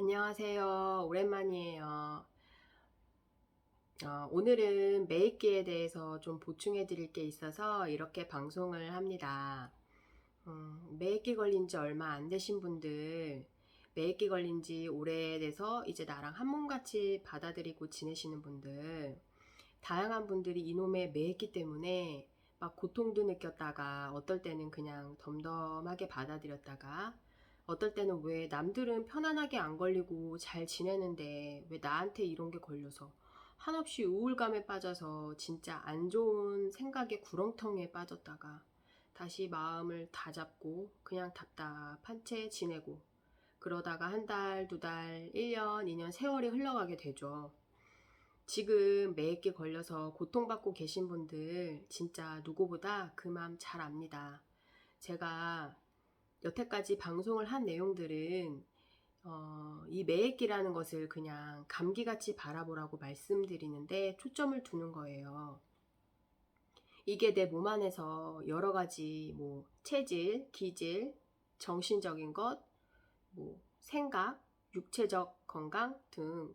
안녕하세요. 오랜만이에요. 오늘은 매입기에 대해서 좀 보충해 드릴 게 있어서 이렇게 방송을 합니다. 매입기 걸린 지 얼마 안 되신 분들, 매입기 걸린 지 오래돼서 이제 나랑 한 몸같이 받아들이고 지내시는 분들, 다양한 분들이 이놈의 매입기 때문에 막 고통도 느꼈다가 어떨 때는 그냥 덤덤하게 받아들였다가 어떨 때는 왜 남들은 편안하게 안 걸리고 잘 지내는데 왜 나한테 이런 게 걸려서 한없이 우울감에 빠져서 진짜 안 좋은 생각의 구렁텅이에 빠졌다가 다시 마음을 다잡고 그냥 답답한 채 지내고 그러다가 한 달, 두 달, 1년, 2년 세월이 흘러가게 되죠. 지금 매입기 걸려서 고통받고 계신 분들 진짜 누구보다 그 마음 잘 압니다. 제가 여태까지 방송을 한 내용들은 이 매입기라는 것을 그냥 감기같이 바라보라고 말씀드리는데 초점을 두는 거예요. 이게 내 몸 안에서 여러 가지 체질, 기질, 정신적인 것, 생각, 육체적 건강 등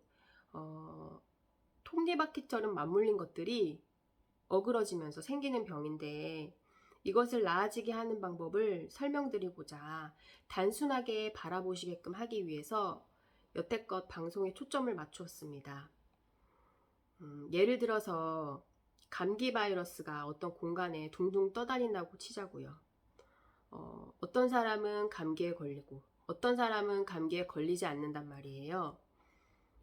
톱니바퀴처럼 맞물린 것들이 어그러지면서 생기는 병인데 이것을 나아지게 하는 방법을 설명드리고자 단순하게 바라보시게끔 하기 위해서 여태껏 방송에 초점을 맞추었습니다. 예를 들어서 감기 바이러스가 어떤 공간에 둥둥 떠다닌다고 치자고요. 어떤 사람은 감기에 걸리고 어떤 사람은 감기에 걸리지 않는단 말이에요.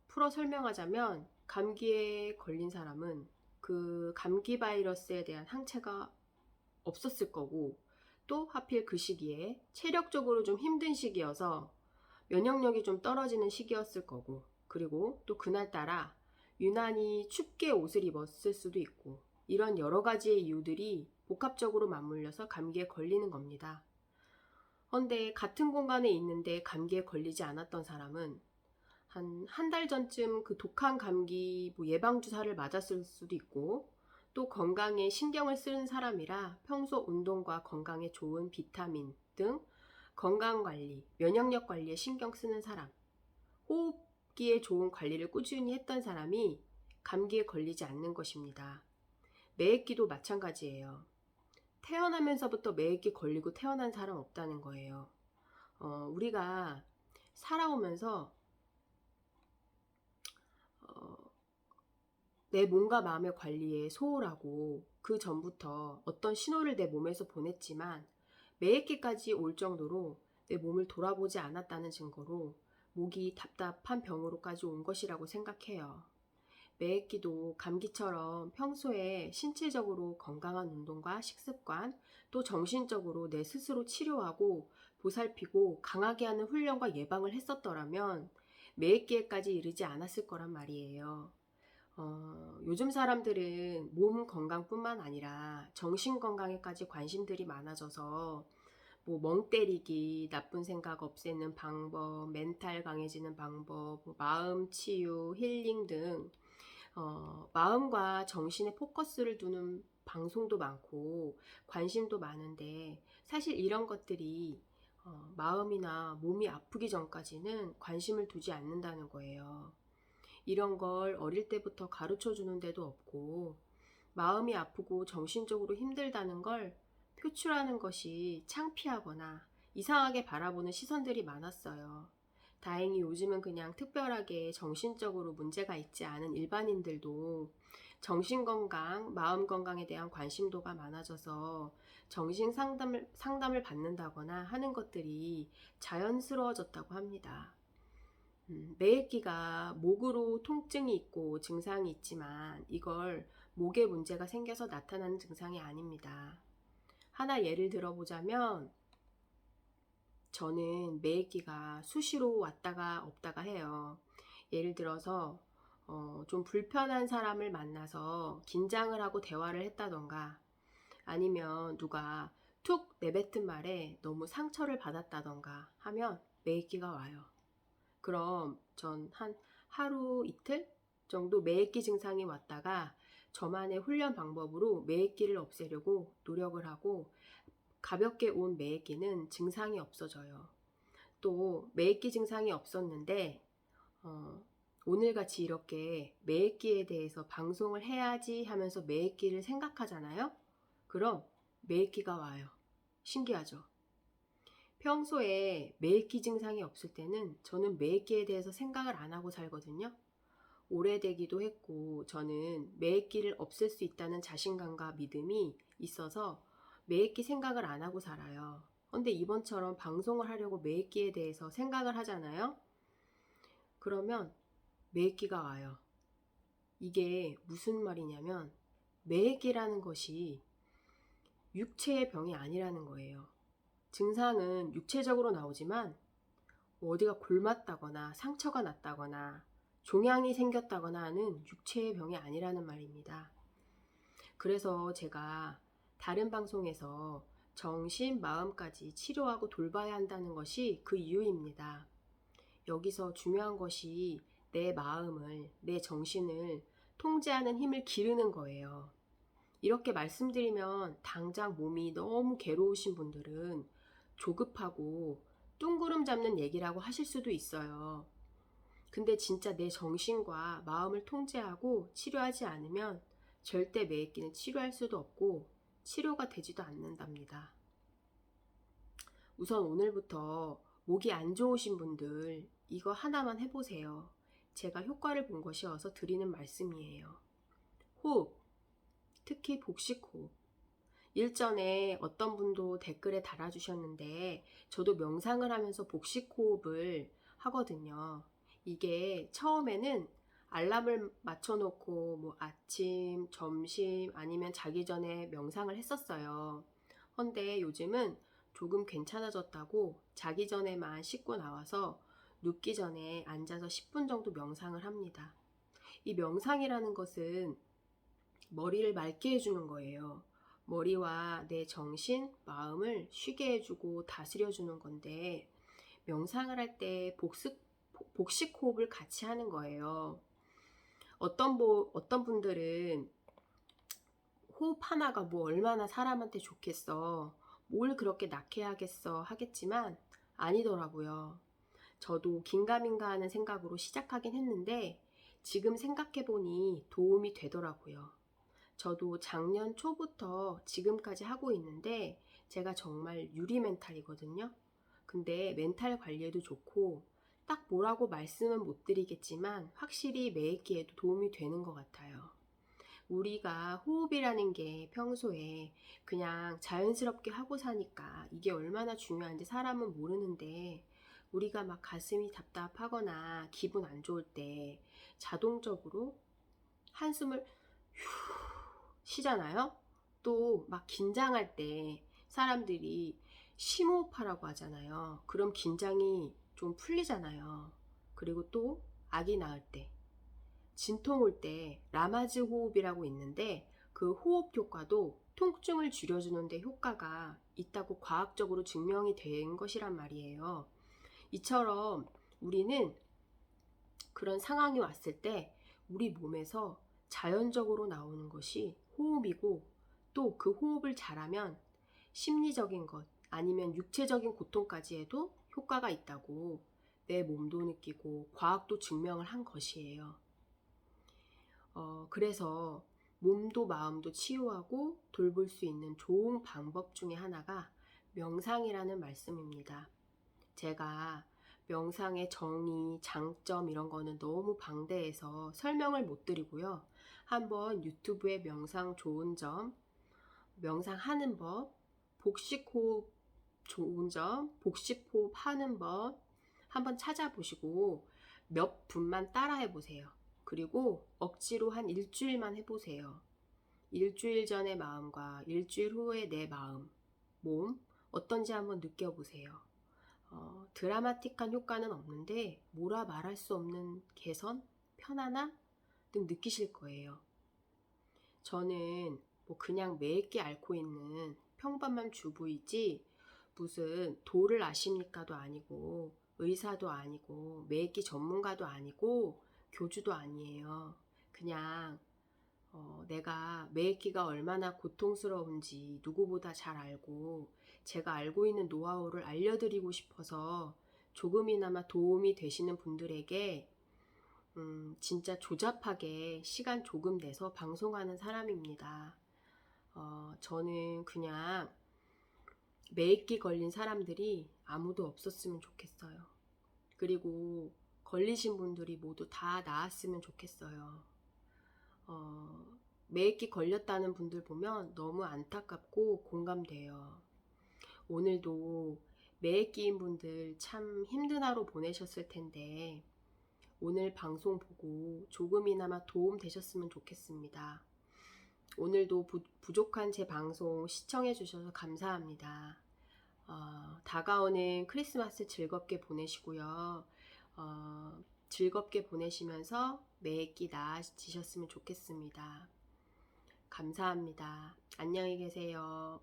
풀어 설명하자면 감기에 걸린 사람은 그 감기 바이러스에 대한 항체가 없었을 거고 또 하필 그 시기에 체력적으로 좀 힘든 시기여서 면역력이 좀 떨어지는 시기였을 거고 그리고 또 그날따라 유난히 춥게 옷을 입었을 수도 있고 이런 여러 가지의 이유들이 복합적으로 맞물려서 감기에 걸리는 겁니다. 그런데 같은 공간에 있는데 감기에 걸리지 않았던 사람은 한 달 전쯤 그 독한 감기 예방주사를 맞았을 수도 있고 또 건강에 신경을 쓰는 사람이라 평소 운동과 건강에 좋은 비타민 등 건강관리, 면역력 관리에 신경 쓰는 사람, 호흡기에 좋은 관리를 꾸준히 했던 사람이 감기에 걸리지 않는 것입니다. 매입기도 마찬가지예요. 태어나면서부터 매입기 걸리고 태어난 사람 없다는 거예요. 우리가 살아오면서 내 몸과 마음의 관리에 소홀하고 그 전부터 어떤 신호를 내 몸에서 보냈지만 매입기까지 올 정도로 내 몸을 돌아보지 않았다는 증거로 목이 답답한 병으로까지 온 것이라고 생각해요. 매입기도 감기처럼 평소에 신체적으로 건강한 운동과 식습관 또 정신적으로 내 스스로 치료하고 보살피고 강하게 하는 훈련과 예방을 했었더라면 매입기에까지 이르지 않았을 거란 말이에요. 요즘 사람들은 몸 건강뿐만 아니라 정신 건강에까지 관심들이 많아져서 멍 때리기, 나쁜 생각 없애는 방법, 멘탈 강해지는 방법, 마음 치유, 힐링 등 마음과 정신에 포커스를 두는 방송도 많고 관심도 많은데 사실 이런 것들이 마음이나 몸이 아프기 전까지는 관심을 두지 않는다는 거예요. 이런 걸 어릴 때부터 가르쳐 주는 데도 없고 마음이 아프고 정신적으로 힘들다는 걸 표출하는 것이 창피하거나 이상하게 바라보는 시선들이 많았어요. 다행히 요즘은 그냥 특별하게 정신적으로 문제가 있지 않은 일반인들도 정신건강, 마음건강에 대한 관심도가 많아져서 상담을 받는다거나 하는 것들이 자연스러워졌다고 합니다. 매입기가 목으로 통증이 있고 증상이 있지만 이걸 목에 문제가 생겨서 나타나는 증상이 아닙니다. 하나 예를 들어보자면 저는 매입기가 수시로 왔다가 없다가 해요. 예를 들어서 좀 불편한 사람을 만나서 긴장을 하고 대화를 했다던가 아니면 누가 툭 내뱉은 말에 너무 상처를 받았다던가 하면 매입기가 와요. 그럼 전 한 하루 이틀 정도 매입기 증상이 왔다가 저만의 훈련 방법으로 매입기를 없애려고 노력을 하고 가볍게 온 매입기는 증상이 없어져요. 또 매입기 증상이 없었는데 오늘같이 이렇게 매액기에 대해서 방송을 해야지 하면서 매액기를 생각하잖아요. 그럼 매액기가 와요. 신기하죠? 평소에 매액기 증상이 없을 때는 저는 매액기에 대해서 생각을 안 하고 살거든요. 오래되기도 했고 저는 매액기를 없앨 수 있다는 자신감과 믿음이 있어서 매액기 생각을 안 하고 살아요. 근데 이번처럼 방송을 하려고 매액기에 대해서 생각을 하잖아요. 그러면 매액기가 와요. 이게 무슨 말이냐면 매액기라는 것이 육체의 병이 아니라는 거예요. 증상은 육체적으로 나오지만 어디가 골맞다거나 상처가 났다거나 종양이 생겼다거나 하는 육체의 병이 아니라는 말입니다. 그래서 제가 다른 방송에서 정신, 마음까지 치료하고 돌봐야 한다는 것이 그 이유입니다. 여기서 중요한 것이 내 마음을, 내 정신을 통제하는 힘을 기르는 거예요. 이렇게 말씀드리면 당장 몸이 너무 괴로우신 분들은 조급하고 뚱구름 잡는 얘기라고 하실 수도 있어요. 근데 진짜 내 정신과 마음을 통제하고 치료하지 않으면 절대 매액기는 치료할 수도 없고 치료가 되지도 않는답니다. 우선 오늘부터 목이 안 좋으신 분들 이거 하나만 해보세요. 제가 효과를 본 것이어서 드리는 말씀이에요. 호흡, 특히 복식호흡. 일전에 어떤 분도 댓글에 달아주셨는데 저도 명상을 하면서 복식호흡을 하거든요. 이게 처음에는 알람을 맞춰놓고 뭐 아침, 점심 아니면 자기 전에 명상을 했었어요. 근데 요즘은 조금 괜찮아졌다고 자기 전에만 씻고 나와서 눕기 전에 앉아서 10분 정도 명상을 합니다. 이 명상이라는 것은 머리를 맑게 해주는 거예요. 머리와 내 정신, 마음을 쉬게 해주고 다스려주는 건데 명상을 할 때 복식 호흡을 같이 하는 거예요. 어떤 분들은 호흡 하나가 뭐 얼마나 사람한테 좋겠어. 뭘 그렇게 낙해하겠어 하겠지만 아니더라고요. 저도 긴가민가 하는 생각으로 시작하긴 했는데 지금 생각해보니 도움이 되더라고요. 저도 작년 초부터 지금까지 하고 있는데 제가 정말 유리 멘탈이거든요. 근데 멘탈 관리에도 좋고 딱 뭐라고 말씀은 못 드리겠지만 확실히 매액기에도 도움이 되는 것 같아요. 우리가 호흡이라는 게 평소에 그냥 자연스럽게 하고 사니까 이게 얼마나 중요한지 사람은 모르는데 우리가 막 가슴이 답답하거나 기분 안 좋을 때 자동적으로 한숨을 쉬잖아요. 또 막 긴장할 때 사람들이 심호흡하라고 하잖아요. 그럼 긴장이 좀 풀리잖아요. 그리고 또 아기 낳을 때, 진통 올 때 라마즈 호흡이라고 있는데 그 호흡 효과도 통증을 줄여주는데 효과가 있다고 과학적으로 증명이 된 것이란 말이에요. 이처럼 우리는 그런 상황이 왔을 때 우리 몸에서 자연적으로 나오는 것이 호흡이고 또 그 호흡을 잘하면 심리적인 것 아니면 육체적인 고통까지 해도 효과가 있다고 내 몸도 느끼고 과학도 증명을 한 것이에요. 그래서 몸도 마음도 치유하고 돌볼 수 있는 좋은 방법 중에 하나가 명상이라는 말씀입니다. 제가 명상의 정의, 장점 이런 거는 너무 방대해서 설명을 못 드리고요. 한번 유튜브에 명상 좋은 점, 명상하는 법, 복식호흡 좋은 점, 복식호흡 하는 법 한번 찾아보시고 몇 분만 따라해 보세요. 그리고 억지로 한 일주일만 해보세요. 일주일 전의 마음과 일주일 후의 내 마음, 몸 어떤지 한번 느껴보세요. 드라마틱한 효과는 없는데 뭐라 말할 수 없는 개선, 편안함 등 느끼실 거예요. 저는 뭐 그냥 매액기 앓고 있는 평범한 주부이지 무슨 도를 아십니까도 아니고 의사도 아니고 매액기 전문가도 아니고 교주도 아니에요. 그냥 내가 매액기가 얼마나 고통스러운지 누구보다 잘 알고 제가 알고 있는 노하우를 알려드리고 싶어서 조금이나마 도움이 되시는 분들에게 진짜 조잡하게 시간 조금 내서 방송하는 사람입니다. 저는 그냥 매입기 걸린 사람들이 아무도 없었으면 좋겠어요. 그리고 걸리신 분들이 모두 다 나았으면 좋겠어요. 매입기 걸렸다는 분들 보면 너무 안타깝고 공감돼요. 오늘도 매입기인 분들 참 힘든 하루 보내셨을 텐데 오늘 방송 보고 조금이나마 도움 되셨으면 좋겠습니다. 오늘도 부족한 제 방송 시청해 주셔서 감사합니다. 다가오는 크리스마스 즐겁게 보내시고요. 즐겁게 보내시면서 매끼 나아지셨으면 좋겠습니다. 감사합니다. 안녕히 계세요.